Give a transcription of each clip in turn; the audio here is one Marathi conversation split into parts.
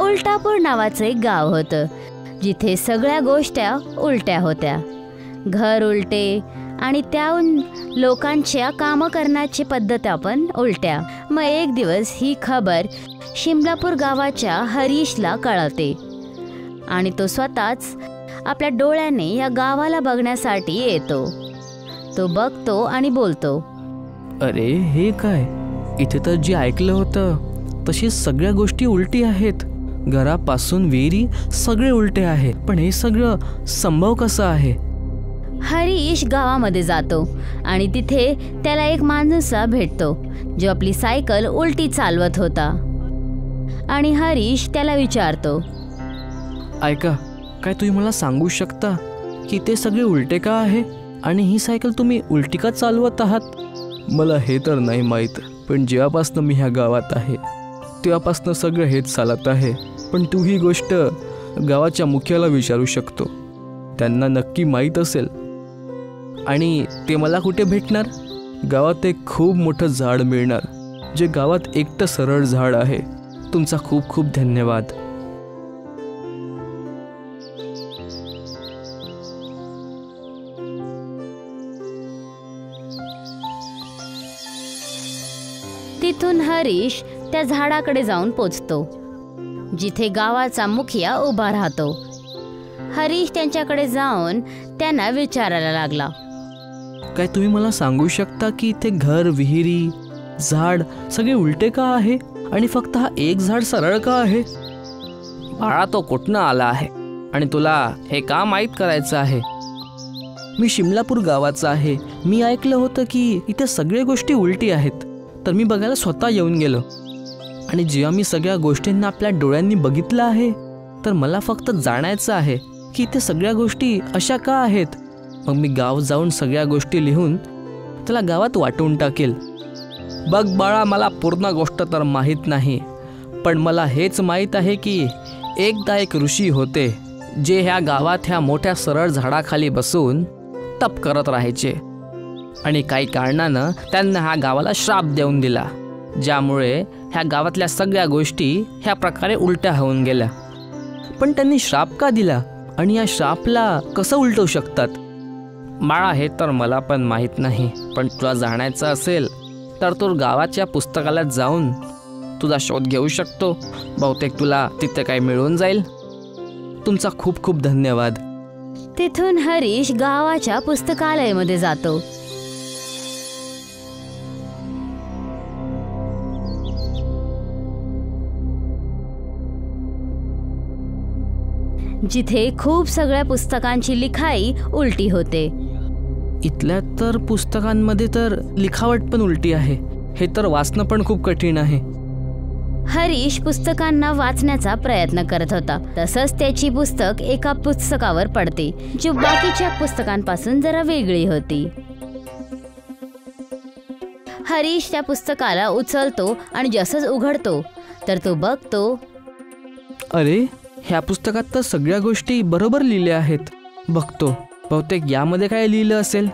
उलटापूर नावाचं एक गाव होतं, जिथे सगळ्या गोष्टी उलट्या होत्या. घर उलटे आणि त्याहून लोकांच्या कामं करण्याची पद्धत पण उलट्या. मग एक दिवस ही खबर शिमलापूर गावाच्या हरीशला कळते आणि तो स्वतःच आपल्या डोळ्याने या गावाला बघण्यासाठी येतो. तो बघतो आणि बोलतो, अरे हे काय, इथे तर जे ऐकलं होतं तशी सगळ्या गोष्टी उलटी आहेत. घरापासून विहिरी सगळे उलटे आहेत, पण हे सगळं संभव कसं आहे? हरीश गावामध्ये जातो आणि तिथे त्याला एक माणूस भेटतो जो आपली सायकल उलटी चालवत होता. आणि हरीश त्याला विचारतो, ऐका, काय तुम्ही मला सांगू शकता की ते सगळे उलटे का आहे आणि ही सायकल तुम्ही उलटी का चालवत आहात? मला हे तर नाही माहीत, पण जेव्हापासनं मी ह्या गावात आहे तेव्हापासनं सगळं हेच चालत आहे. पण तू ही गोष्ट गावाच्या मुखियाला विचारू शकतो, त्यांना नक्की माहीत असेल. आणि ते मला कुठे भेटणार? गावात एक खूप मोठं झाड मिळणार, जे गावात एकटं सरळ झाड आहे. तुमचा खूप खूप धन्यवाद. तिथून हरीश त्या झाडाकडे जाऊन पोचतो, जिथे गावाचा मुखिया उभा राहतो. हरीश त्यांच्याकडे जाऊन त्यांना विचारायला लागला, काय तुम्ही मला सांगू शकता की इथे घर, विहिरी, झाड सगळे उलटे का आहे आणि फक्त हा एक झाड सरळ का आहे? बाळा, तो कुठनं आला आहे आणि तुला हे का माहीत करायचं आहे? मी शिमलापूर गावाचा आहे. मी ऐकलं होतं की इथे सगळ्या गोष्टी उलटी आहेत, तर मी बघायला स्वतः येऊन गेलो. आणि जेव्हा मी सगळ्या गोष्टींना आपल्या डोळ्यांनी बघितलं आहे, तर मला फक्त जाणायचं आहे की इथे सगळ्या गोष्टी अशा का आहेत. मग मी गाव जाऊन सगळ्या गोष्टी लिहून त्याला गावात वाटून टाकेल. बघ बाळा, मला पूर्ण गोष्ट तर माहीत नाही, पण मला हेच माहीत आहे की एकदा एक ऋषी होते, जे ह्या गावात ह्या मोठ्या सरळ झाडाखाली बसून तप करत राहायचे. आणि काही कारणानं त्यांना ह्या गावाला श्राप देऊन दिला, ज्यामुळे ह्या गावातल्या सगळ्या गोष्टी ह्या प्रकारे उलट्या होऊन गेल्या. पण त्यांनी श्राप का दिला आणि या श्रापला कसं उलटवू शकतात? बाळा, हे तर मला पण माहीत नाही, पण तुला जाणायचं असेल तर तू गावाच्या पुस्तकालयात जाऊन तुझा शोध घेऊ शकतो. बहुतेक तुला तिथे काही मिळून जाईल. तुमचा खूप खूप धन्यवाद. तिथून हरीश गावाच्या पुस्तकालयामध्ये जातो. जिथे खूप सगळ्या पुस्तकांची लिखाई उलटी होते. इथल्या तर पुस्तकांमध्ये तर लिखावट पण उलटी आहे. हे तर वाचणं पण खूप कठीण आहे. हरीश पुस्तकांना वाचण्याचा प्रयत्न करत होता. तसंच त्याची पुस्तक एका पुस्तकावर पडते, जो बाकीच्या पुस्तकांपासून जरा वेगळी होती. हरीश त्या पुस्तकाला उचलतो आणि जसंच उघडतो तर तो बघतो, अरे, ह्या पुस्तकात तर सगळ्या गोष्टी बरोबर लिहिल्या आहेत. बघतो, बहुतेक यामध्ये काय लिहिलं असेल.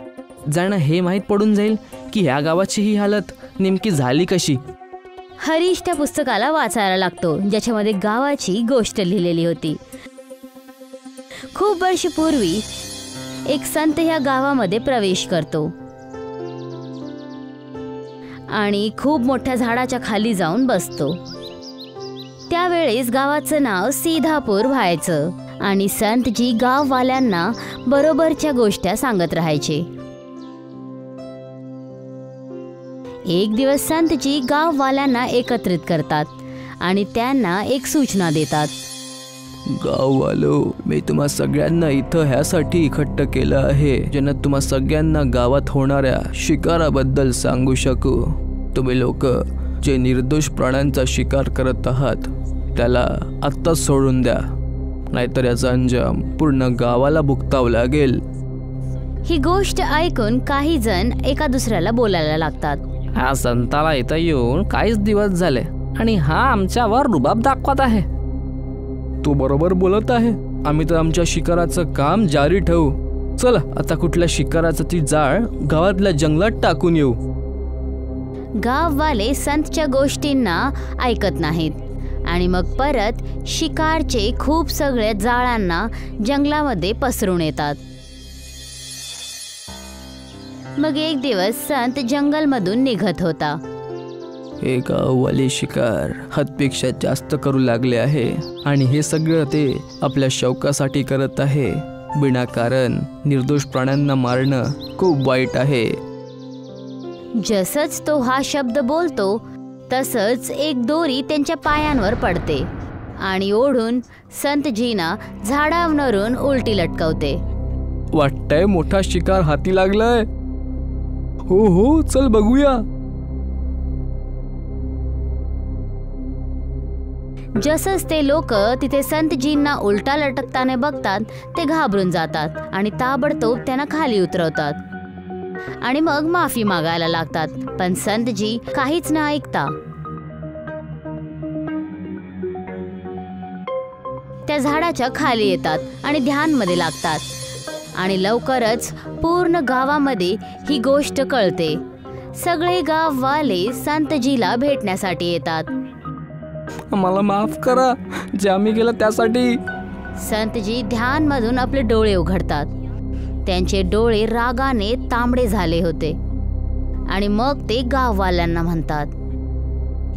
जाणं हे माहीत पडून जाईल की ह्या गावाची ही हालत नेमकी झाली कशी. हरीश त्या पुस्तकाला वाचायला लागतो, ज्याच्यामध्ये गावाची गोष्ट लिहिलेली होती. खूप वर्षपूर्वी एक संत ह्या गावामध्ये प्रवेश करतो आणि खूप मोठ्या झाडाच्या खाली जाऊन बसतो. त्यावेळेस गावाचं नाव सीधापूर व्हायचं आणि संतजी गाववाल्यांना बरोबरच्या गोष्टी सांगत राहायचे. एक दिवस संतजी गाववाल्यांना एकत्रित करतात आणि त्यांना एक सूचना देतात. गाववालो, मी तुम्हा सगळ्यांना इथं ह्यासाठी इकट्ठ केलं आहे, ज्यांना तुम्हा सगळ्यांना गावात होणाऱ्या शिकाराबद्दल सांगू शकू. तुम्ही लोक जे निर्दोष प्राण्यांचा शिकार करत आहात त्याला आत्ताच सोडून द्या, नाहीतर याचा अंजाम पूर्ण गावाला भुगतावं लागेल. ही गोष्ट ऐकून काही जण एका दुसऱ्याला बोलायला लागतात. हा संताला इथं येऊन काहीच दिवस झाले आणि हा आमच्यावर रुबाब दाखवत आहे. तू बरोबर बोलत आहे. आम्ही तर आमच्या शिकाराचं काम जारी ठेवू. चला आता कुठल्या शिकाराचं ती जाळ गावातल्या जंगलात टाकून येऊ. गाववाले संतच्या गोष्टींना ऐकत नाहीत आणि मग परत शिकारचे खूप सगळ्या जाळांना जंगलामध्ये पसरून येतात. मग एक दिवस संत जंगलमधून निघत होता. हे गाववाले शिकार हदपेक्षा जास्त करू लागले आहे आणि हे सगळं ते आपल्या शौकासाठी करत आहे. विनाकारण निर्दोष प्राण्यांना मारणं खूप वाईट आहे. जसंच तो हा शब्द बोलतो तसंच एक दोरी त्यांच्या पायांवर पडते आणि ओढून संतजींना झाडावरून उलटी लटकवते. वाटतंय मोठा शिकार हाती लागलाय. हो हो, चल बघूया. जसंच ते लोक तिथे संतजींना उलटा लटकताना बघतात ते घाबरून जातात आणि ताबडतोब त्यांना खाली उतरवतात आणि मग माफी मागायला लागतात. पण संतजी काहीच न ऐकता त्या झाडाच्या खाली येतात आणि ध्यानमध्ये लागतात. आणि लवकरच पूर्ण गावामध्ये ही गोष्ट कळते. सगळे गाववाले संतजीला भेटण्यासाठी येतात. मला माफ करा जे आम्ही केलं त्यासाठी. संतजी ध्यानमधून आपले डोळे उघडतात. त्यांचे डोळे रागाने तांबडे झाले होते आणि मग ते गाववाल्यांना म्हणतात,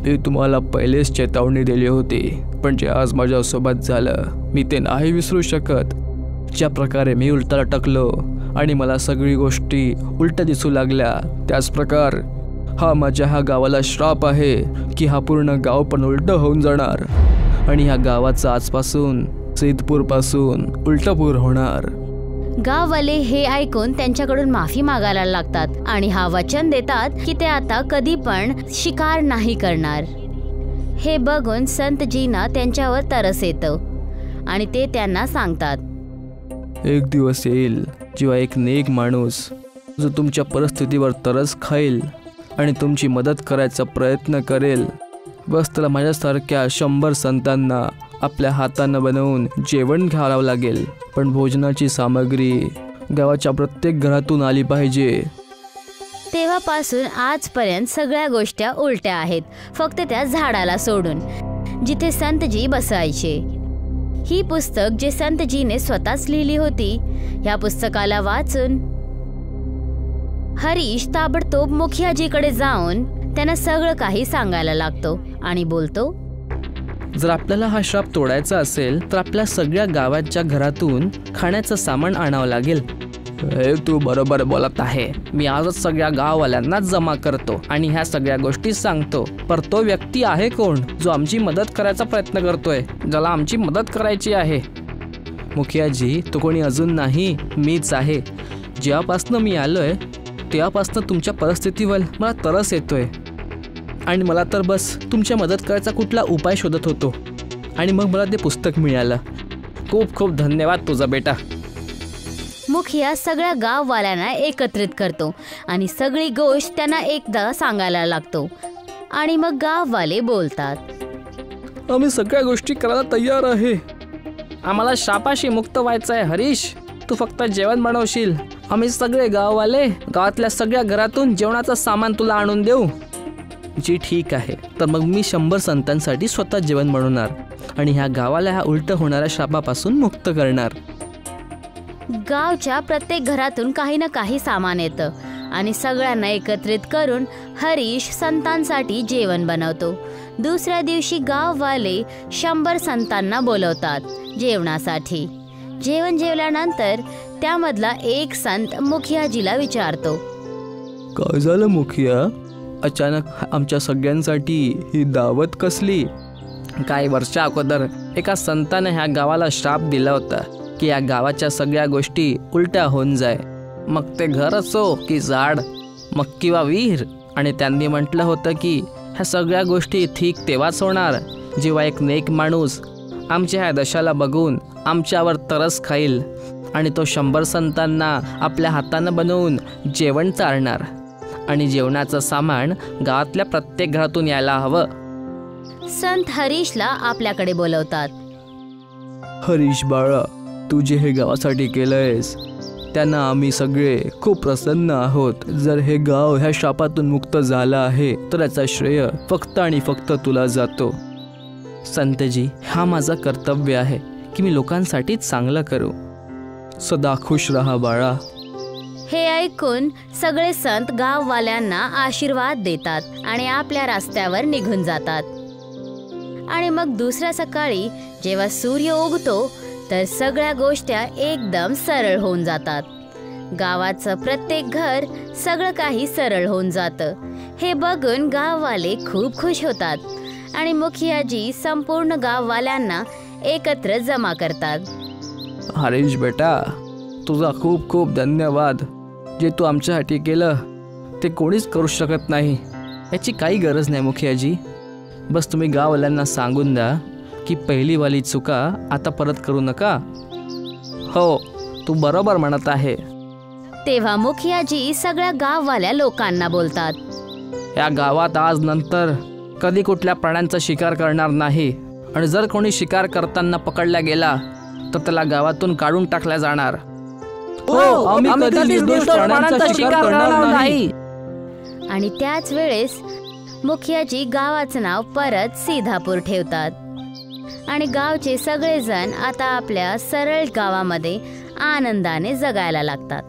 मी तुम्हाला पहिलेच चेतावणी दिली होती, पण जे आज माझ्यासोबत झालं मी ते नाही विसरू शकत. ज्या प्रकारे मी उलटा लटकलो आणि मला सगळी गोष्टी उलट्या दिसू लागल्या, त्याच प्रकार हा माझ्या ह्या गावाला श्राप आहे की हा पूर्ण गाव पण उलटं होऊन जाणार आणि ह्या गावाचं आजपासून सिद्धपूर पासून उलटपूर होणार. गाववाले हे ऐकून त्यांच्याकडून माफी मागायला लागतात आणि हा वचन देतात की ते आता कधी पण शिकार नाही करणार. हे बघून संतजींना त्यांच्यावर तरस येतं आणि ते त्यांना सांगतात, एक दिवस येईल जेव्हा एक नेक माणूस जो तुमच्या परिस्थितीवर तरस खाईल आणि तुमची मदत करायचा प्रयत्न करेल. बस त्याला माझ्यासारख्या 100 संतांना आपल्या हातानं बनवून जेवण घालावं लागेल, पण भोजनाची सामग्री गावाच्या प्रत्येक घरातून आली पाहिजे. तेव्हापासून आजपर्यंत सगळ्या गोष्टी उलट्या आहेत, फक्त त्या झाडाला सोडून जिथे संतजी बसायचे. ही पुस्तक जे संतजीने स्वतःच लिहिली होती. या पुस्तकाला वाचून हरीश ताबडतोब मुखियाजीकडे जाऊन त्यांना सगळं काही सांगायला लागतो आणि बोलतो, जर आपल्याला हा श्राप तोडायचा असेल तर आपल्या सगळ्या गावाच्या घरातून खाण्याचं सामान आणावं लागेल. हे तू बरोबर बोलत आहे. मी आजच सगळ्या गाववाल्यांना जमा करतो आणि ह्या सगळ्या गोष्टी सांगतो. पर तो व्यक्ती आहे कोण जो आमची मदत करायचा प्रयत्न करतोय, ज्याला आमची मदत करायची आहे? मुखियाजी, तो कोणी अजून नाही, मीच आहे. जेव्हापासनं मी आलोय तेव्हापासनं तुमच्या परिस्थितीवर मला तरस येतोय आणि मला तर बस तुमच्या मदत करायचा कुठला उपाय शोधत होतो आणि मग मला ते पुस्तक मिळालं. खूप खूप धन्यवाद तुझा बेटा. मुखिया सगळ्या गाववाल्यांना एकत्रित करतो आणि सगळी गोष्ट त्यांना एकदा सांगायला लागतो आणि मग गाववाले बोलतात, आम्ही सगळ्या गोष्टी करायला तयार आहे. आम्हाला शापाशी मुक्त व्हायचं आहे. हरीश, तू फक्त जेवण बनवशील. आम्ही सगळे गाववाले गावातल्या सगळ्या घरातून जेवणाचं सामान तुला आणून देऊ. जी ठीक आहे, तर मग मी 100 संतांसाठी स्वतः जेवण बनवणार आणि ह्या गावाला ह्या उलट होणाऱ्या शापापासून मुक्त करणार. गावच्या प्रत्येक घरातून काही ना काही सामान येतं आणि सगळ्यांना एकत्रित करून हरीश संतांसाठी जेवण बनवतो. दुसऱ्या दिवशी गाववाले 100 संतांना बोलवतात जेवणासाठी. जेवण जेवल्यानंतर त्यामधला एक संत मुखियाजीला विचारतो, काय झालं मुखिया? अचानक आमच्या सगळ्यांसाठी ही दावत कसली? काही वर्षा अगोदर एका संताने ह्या गावाला श्राप दिला होता की या गावाच्या सगळ्या गोष्टी उलट्या होऊन जाय, मग ते घर असो की झाड, मग किंवा विहीर. आणि त्यांनी म्हटलं होतं की ह्या सगळ्या गोष्टी ठीक तेव्हाच होणार जेव्हा एक नेक माणूस आमच्या ह्या दशाला बघून आमच्यावर तरस खाईल आणि तो 100 संतांना आपल्या हातानं बनवून जेवण चारणार आणि जेवणाचं सामान गावातल्या प्रत्येक घरातून यायला हवं. संत हरीशला आपल्याकडे बोलवतात. हरीश बाळा, तू जे हे गावासाठी केलंयस त्यांना आम्ही सगळे खूप प्रसन्न आहोत. जर हे गाव ह्या शापातून मुक्त झालं आहे तर याचा श्रेय फक्त आणि फक्त तुला जातो. संतजी, हा माझा कर्तव्य आहे की मी लोकांसाठी चांगलं करू. सदा खुश रहा बाळा. हे ऐकून सगळे संत गाववाल्यांना आशीर्वाद देतात आणि आपल्या रस्त्यावर निघून जातात. आणि मग दुसऱ्या सकाळी जेव्हा सूर्य उगतो तर सगळ्या गोष्टी एकदम सरळ होऊन जातात. गावाचं प्रत्येक घर, सगळं काही सरळ होऊन जातं. हे बघून गाववाले खूप खुश होतात आणि मुखियाजी संपूर्ण गाववाल्यांना एकत्र जमा करतात. हरीश बेटा, तुझा खूप खूप धन्यवाद. जे तू आमच्यासाठी केलं ते कोणीच करू शकत नाही. याची काही गरज नाही मुखियाजी. बस तुम्ही गाववाल्यांना सांगून द्या की पहिलीवाली चुका आता परत करू नका. हो, तू बरोबर म्हणत आहे. तेव्हा मुखियाजी सगळ्या गाववाल्या लोकांना बोलतात. या गावात आज नंतर कधी कुठल्या प्राण्यांचा शिकार करणार नाही आणि जर कोणी शिकार करताना पकडला गेला तर त्याला गावातून काढून टाकला जाणार. आम्ही कधीच निर्दोष प्राण्यांचा शिकार करणार नाही. आणि त्याच वेळेस मुखियाजी गावाचं नाव परत सीधापूर ठेवतात आणि गावचे सगळेजण आता आपल्या सरळ गावामध्ये आनंदाने जगायला लागतात.